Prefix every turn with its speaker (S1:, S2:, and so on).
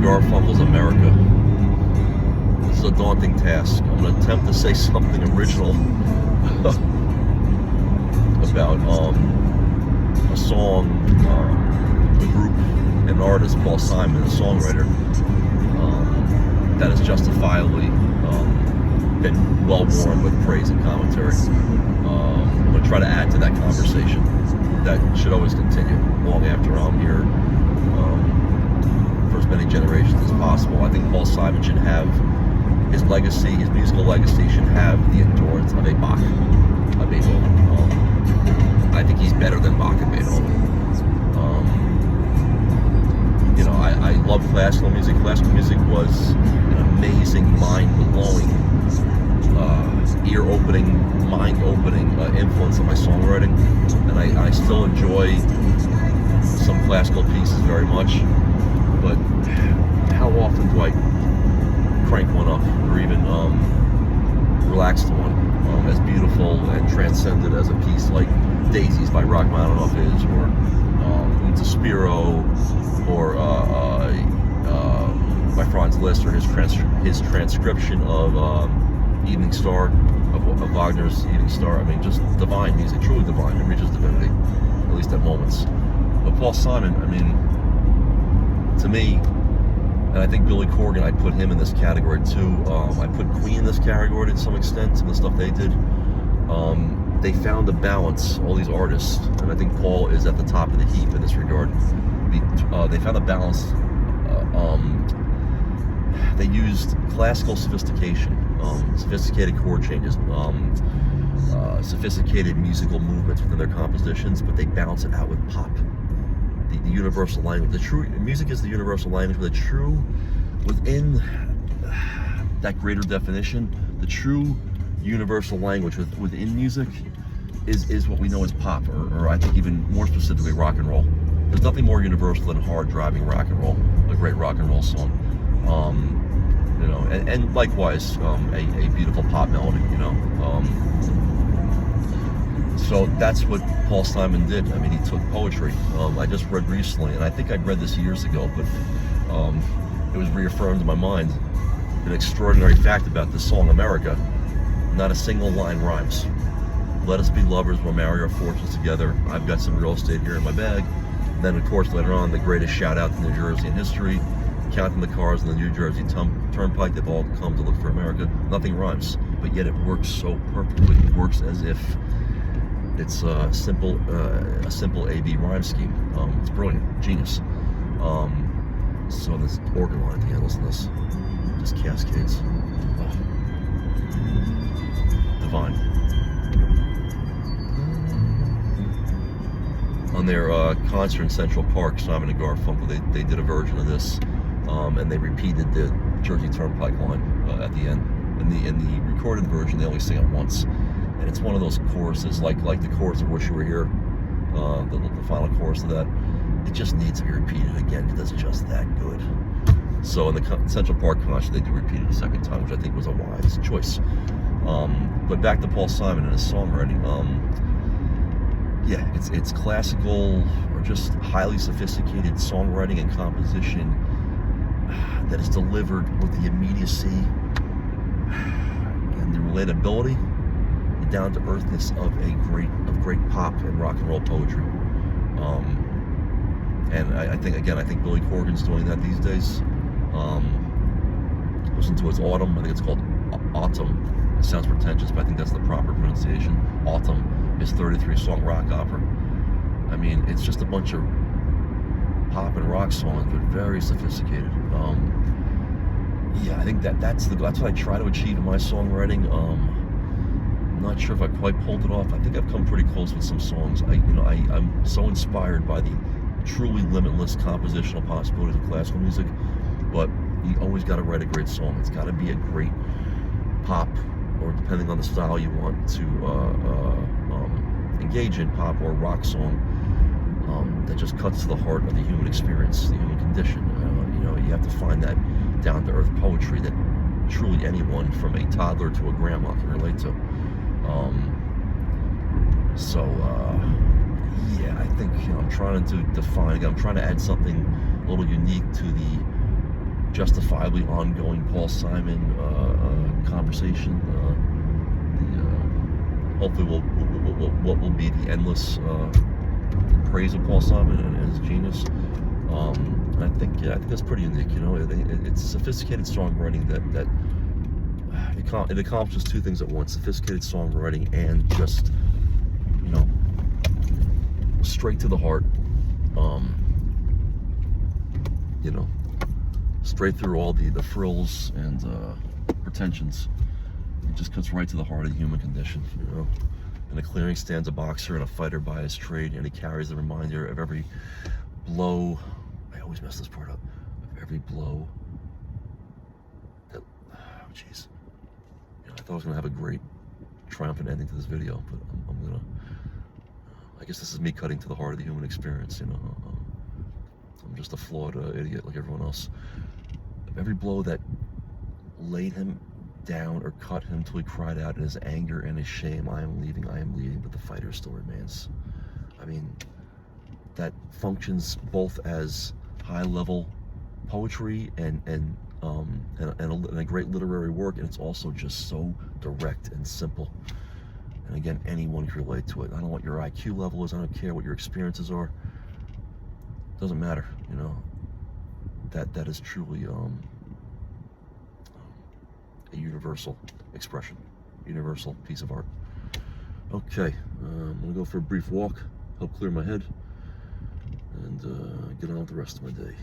S1: Garfunkel's America. This is a daunting task. I'm going to attempt to say something original about a song, the group, an artist, Paul Simon, a songwriter, that has justifiably been well-worn with praise and commentary. I'm going to try to add to that conversation that should always continue long after I'm here, for as many generations as possible. I think Paul Simon should have his legacy, his musical legacy should have the endurance of a Bach, a Beethoven. I think he's better than Bach and Beethoven. I love classical music. Classical music was an amazing, mind-blowing, ear-opening, mind-opening influence on my songwriting, and I still enjoy some classical pieces very much, but how often do I crank one up, or even relax to one, as beautiful and transcendent as a piece like Daisies by Rachmaninoff is, or Uta Spiro, or by Franz Liszt, or his transcription of Evening Star, of Wagner's Evening Star. I mean, just divine music, truly divine. It reaches divinity, at least at moments. But Paul Simon, I mean, to me, and I think Billy Corgan, I'd put him in this category too. I put Queen in this category to some extent, some of the stuff they did. They found a balance, all these artists, and I think Paul is at the top of the heap in this regard. They found a balance. They used classical sophistication, sophisticated chord changes, sophisticated musical movements within their compositions, but they balance it out with pop, the universal language. The true music is the universal language, but the true, within that greater definition, the true universal language within music is what we know as pop, or I think even more specifically rock and roll. There's nothing more universal than hard driving rock and roll, a great rock and roll song. And likewise, a beautiful pop melody, So that's what Paul Simon did. I mean, he took poetry. I just read recently, and I think I'd read this years ago, but it was reaffirmed in my mind, an extraordinary fact about this song, America. Not a single line rhymes. Let us be lovers, we'll marry our fortunes together. I've got some real estate here in my bag. And then, of course, later on, the greatest shout out to New Jersey in history. Counting the cars on the New Jersey Turnpike, they've all come to look for America. Nothing rhymes, but yet it works so perfectly. It works as if it's a simple A-B rhyme scheme. It's brilliant, genius. So this organ line at the end, listen to this, just cascades. Oh. Divine. On their concert in Central Park, Simon and Garfunkel, they did a version of this, and they repeated the Jersey Turnpike line at the end. In the recorded version, they only sing it once, and it's one of those choruses, like the chorus of "Wish You Were Here," the final chorus of that. It just needs to be repeated again because it's just that good. So in the Central Park concert, they do repeat it a second time, which I think was a wise choice. But back to Paul Simon and his songwriting. Yeah, it's classical or just highly sophisticated songwriting and composition that is delivered with the immediacy and the relatability, the down-to-earthness of great pop and rock and roll poetry. And I think Billy Corgan's doing that these days. Listen to his Autumn. I think it's called Autumn. It sounds pretentious, but I think that's the proper pronunciation. Autumn. His 33-song rock opera. I mean, it's just a bunch of pop and rock songs, but very sophisticated. Yeah, I think that's what I try to achieve in my songwriting. I'm not sure if I quite pulled it off. I think I've come pretty close with some songs. I'm so inspired by the truly limitless compositional possibilities of classical music, but you always got to write a great song. It's got to be a great pop, or depending on the style you want to engage in, pop or rock song, that just cuts to the heart of the human experience, the human condition. You have to find that down-to-earth poetry that truly anyone, from a toddler to a grandma, can relate to. Yeah, I think I'm trying to define. I'm trying to add something a little unique to justifiably ongoing Paul Simon conversation. Hopefully, what will be the endless praise of Paul Simon and his genius. I think that's pretty unique. You know, it's sophisticated songwriting that it accomplishes two things at once: sophisticated songwriting and just, you know, straight to the heart. You know, straight through all the frills and pretensions. It just cuts right to the heart of the human condition, you know. In a clearing stands a boxer and a fighter by his trade, and he carries the reminder of every blow. I always mess this part up. Of every blow that, oh jeez. You know, I thought I was gonna have a great triumphant ending to this video, but I'm gonna. I guess this is me cutting to the heart of the human experience, you know. I'm just a flawed idiot like everyone else. Of every blow that laid him down or cut him till he cried out in his anger and his shame, I am leaving, but the fighter still remains. I mean, that functions both as high-level poetry and a great literary work, and it's also just so direct and simple. And again, anyone can relate to it. I don't know what your IQ level is. I don't care what your experiences are. It doesn't matter, you know. That is truly a universal expression, universal piece of art. Okay, I'm gonna go for a brief walk, help clear my head, and get on with the rest of my day.